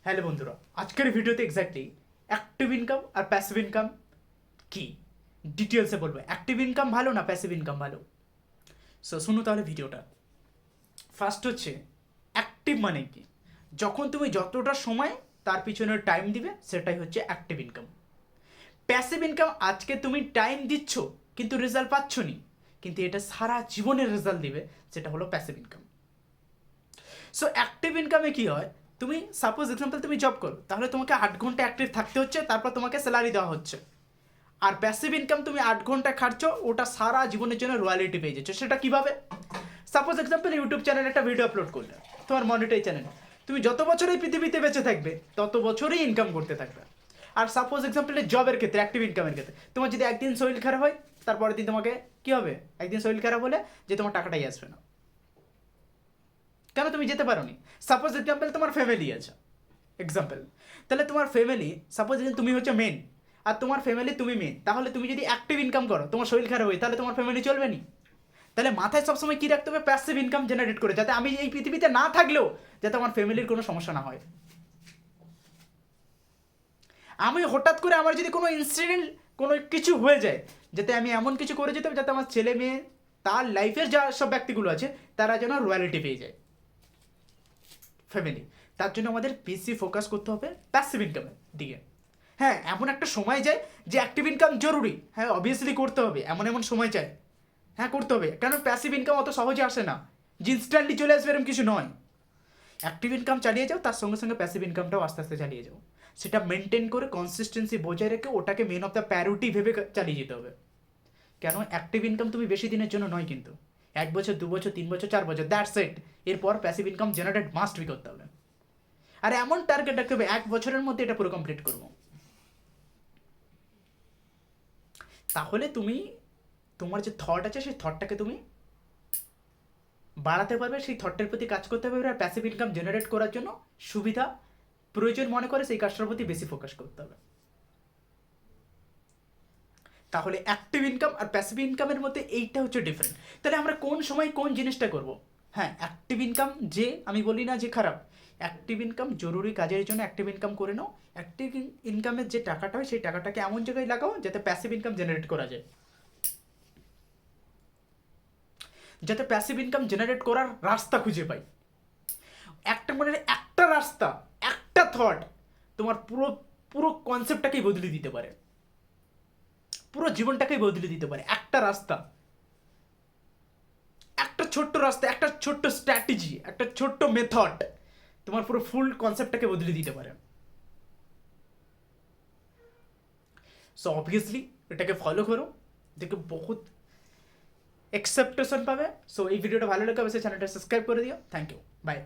Hello বন্ধুরা, আজকের ভিডিওতে এক্স্যাক্টলি অ্যাক্টিভ ইনকাম আর প্যাসিভ ইনকাম কি ডিটেলসে বলবো। অ্যাক্টিভ ইনকাম ভালো না প্যাসিভ ইনকাম ভালো? সো শুনো তাহলে ভিডিওটা। ফার্স্ট হচ্ছে অ্যাক্টিভ মানে কি? যখন তুমি যতটা সময় তার পিছনে টাইম দিবে সেটাই হচ্ছে অ্যাক্টিভ ইনকাম। প্যাসিভ ইনকাম আজকে তুমি টাইম দিচ্ছ কিন্তু রেজাল্ট পাচ্ছ নি, কিন্তু এটা সারা জীবনের রেজাল্ট দিবে, সেটা হলো প্যাসিভ ইনকাম। সো অ্যাক্টিভ ইনকামে কি হয়, তুমি সাপোজ এক্সাম্পল তুমি জব করো, তাহলে তোমাকে 8 ঘন্টা অ্যাক্টিভ থাকতে হচ্ছে, তারপর তোমাকে স্যালারি দেওয়া হচ্ছে। আর প্যাসিভ ইনকাম তুমি 8 ঘন্টা খাটছো, ওটা সারা জীবনের জন্য রয়্যালিটি পেয়ে যাচ্ছ। সেটা কিভাবে? সাপোজ এক্সাম্পল ইউটিউব চ্যানেলে একটা ভিডিও আপলোড করলে, তোমার মনিটাইজ চ্যানেল, তুমি যত বছর এই পৃথিবীতে বেঁচে থাকবে তত বছরই ইনকাম করতে থাকবে। আর সাপোজ এক্সাম্পল জবের ক্ষেত্রে, অ্যাক্টিভ ইনকামের ক্ষেত্রে, তোমার যদি একদিন শরীর খারাপ হয়, তারপরের দিন তোমাকে কি হবে? একদিন শরীর খারাপ হলে যে তোমার টাকাটাই আসবে না। কেন? তুমি যেতে পারো নি। সাপোজ এক্সাম্পল তোমার ফ্যামিলি আছে, এক্সাম্পল, তাহলে তোমার ফ্যামিলি, সাপোজ তুমি হচ্ছে মেন আর তোমার ফ্যামিলি তুমি মেন, তাহলে তুমি যদি অ্যাক্টিভ ইনকাম করো, তোমার শরীর খারাপ হয়, তাহলে তোমার ফ্যামিলি চলবে নি। তাহলে মাথায় সবসময় কী রাখতে হবে? প্যাসিভ ইনকাম জেনারেট করে, যাতে আমি এই পৃথিবীতে না থাকলেও যাতে আমার ফ্যামিলির কোনো সমস্যা না হয়। আমি হঠাৎ করে আমার যদি কোনো ইনসিডেন্ট কোনো কিছু হয়ে যায়, যাতে আমি এমন কিছু করে যেতে হবে যাতে আমার ছেলে মেয়ে, তার লাইফের যা সব ব্যক্তিগুলো আছে তারা যেন রয়্যালিটি পেয়ে যায়, ফ্যামিলি। তার জন্য আমাদের বেশি ফোকাস করতে হবে প্যাসিভ ইনকামের দিকে। হ্যাঁ, এমন একটা সময় যায় যে অ্যাক্টিভ ইনকাম জরুরি, হ্যাঁ অবভিয়াসলি করতে হবে, এমন এমন সময় চাই, হ্যাঁ করতে হবে, কারণ প্যাসিভ ইনকাম অত সহজে আসে না যে ইনস্ট্যান্টলি চলে আসবে, এরকম কিছু নয়। অ্যাক্টিভ ইনকাম চালিয়ে যাও, তার সঙ্গে সঙ্গে প্যাসিভ ইনকামটাও আস্তে আস্তে চালিয়ে যাও। সেটা মেনটেন করে কনসিস্টেন্সি বজায় রেখে ওটাকে মেন অফ দ্য প্যারিটি ভেবে চালিয়ে যেতে হবে। কেন? অ্যাক্টিভ ইনকাম তুমি বেশি দিনের জন্য নয়, কিন্তু 1 বছর 2 বছর 3 বছর 4 বছর, দ্যাটস ইট। এরপর passive income generate must be করতে হবে। আর এমন টার্গেট রাখতে হবে 1 বছরের মধ্যে এটা পুরো কমপ্লিট করবো। তাহলে তুমি তোমার যে থট আছে সেই থটটাকে তুমি বাড়াতে পারবে, সেই থটটার প্রতি কাজ করতে পারবে। আর প্যাসিভ ইনকাম জেনারেট করার জন্য সুবিধা প্রয়োজন মনে করে সেই কাজটার প্রতি বেশি ফোকাস করতে হবে। তাহলে অ্যাক্টিভ ইনকাম আর প্যাসিভ ইনকামের মধ্যে এইটা হচ্ছে ডিফারেন্ট। তাহলে আমরা কোন সময় কোন জিনিসটা করব? হ্যাঁ, অ্যাক্টিভ ইনকাম, যে আমি বলি না যে খারাপ, অ্যাক্টিভ ইনকাম জরুরি কাজের জন্য অ্যাক্টিভ ইনকাম করে নাও। অ্যাক্টিভ ইনকামের যে টাকাটা হয় সেই টাকাটাকে এমন জায়গায় লাগাও যাতে প্যাসিভ ইনকাম জেনারেট করা যায়, যাতে প্যাসিভ ইনকাম জেনারেট করার রাস্তা খুঁজে পাই। একটা মানে একটা রাস্তা, একটা থট তোমার পুরো পুরো কনসেপ্টটাকেই বদলে দিতে পারে, পুরো জীবনটাকেই বদলে দিতে পারে। একটা রাস্তা, একটা ছোট্ট রাস্তা, একটা ছোট্ট স্ট্র্যাটেজি, একটা ছোট্ট মেথড তোমার পুরো ফুল কনসেপ্টটাকে বদলে দিতে পারে। সো অবভিয়াসলি এটাকে ফলো করো, দেখে বহুত एक्सेप्टेशन पाবে। সো এই ভিডিওটা ভালো লাগলে অবশ্যই চ্যানেলটা সাবস্ক্রাইব করে দিও। Thank you, by.